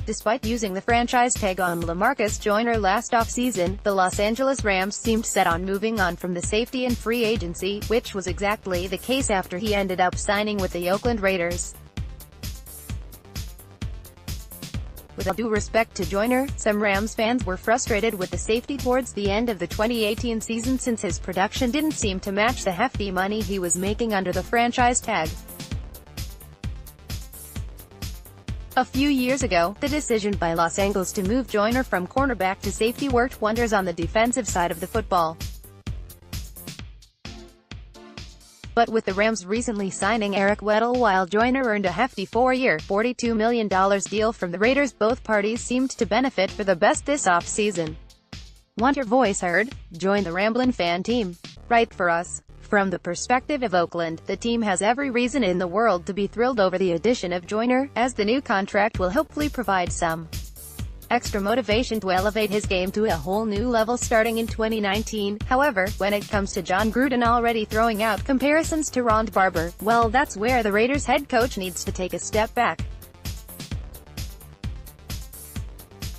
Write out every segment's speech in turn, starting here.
Despite using the franchise tag on Lamarcus Joyner last offseason, the Los Angeles Rams seemed set on moving on from the safety in free agency, which was exactly the case after he ended up signing with the Oakland Raiders. With all due respect to Joyner, some Rams fans were frustrated with the safety towards the end of the 2018 season since his production didn't seem to match the hefty money he was making under the franchise tag. A few years ago, the decision by Los Angeles to move Joyner from cornerback to safety worked wonders on the defensive side of the football. But with the Rams recently signing Eric Weddle while Joyner earned a hefty 4-year, $42 million deal from the Raiders, both parties seemed to benefit for the best this offseason. Want your voice heard? Join the Ramblin' Fan team. Write for us. From the perspective of Oakland, the team has every reason in the world to be thrilled over the addition of Joyner, as the new contract will hopefully provide some extra motivation to elevate his game to a whole new level starting in 2019. However, when it comes to Jon Gruden already throwing out comparisons to Ron Barber, well, that's where the Raiders head coach needs to take a step back.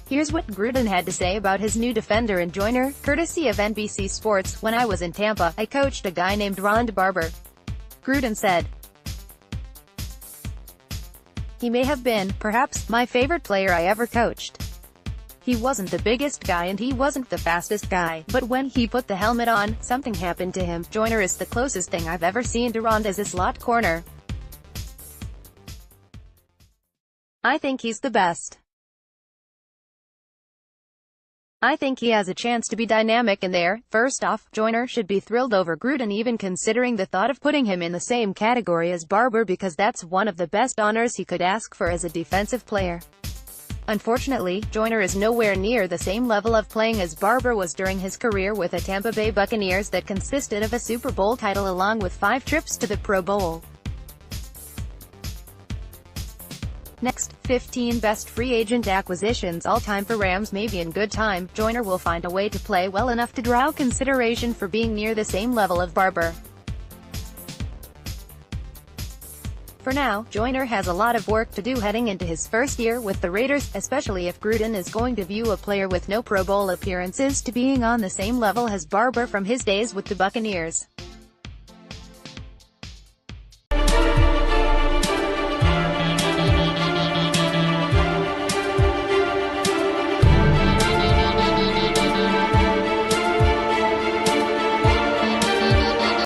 Here's what Gruden had to say about his new defender in Joyner, courtesy of NBC Sports. "When I was in Tampa, I coached a guy named Ron Barber," Gruden said. "He may have been, perhaps, my favorite player I ever coached. He wasn't the biggest guy and he wasn't the fastest guy, but when he put the helmet on, something happened to him. Joyner is the closest thing I've ever seen to Ron as a slot corner. I think he's the best. I think he has a chance to be dynamic in there." First off, Joyner should be thrilled over Gruden even considering the thought of putting him in the same category as Barber, because that's one of the best honors he could ask for as a defensive player. Unfortunately, Joyner is nowhere near the same level of playing as Barber was during his career with the Tampa Bay Buccaneers that consisted of a Super Bowl title along with 5 trips to the Pro Bowl. Next, 15 best free agent acquisitions all time for Rams. Maybe in good time, Joyner will find a way to play well enough to draw consideration for being near the same level of Barber. For now, Joyner has a lot of work to do heading into his first year with the Raiders, especially if Gruden is going to view a player with no Pro Bowl appearances to being on the same level as Barber from his days with the Buccaneers.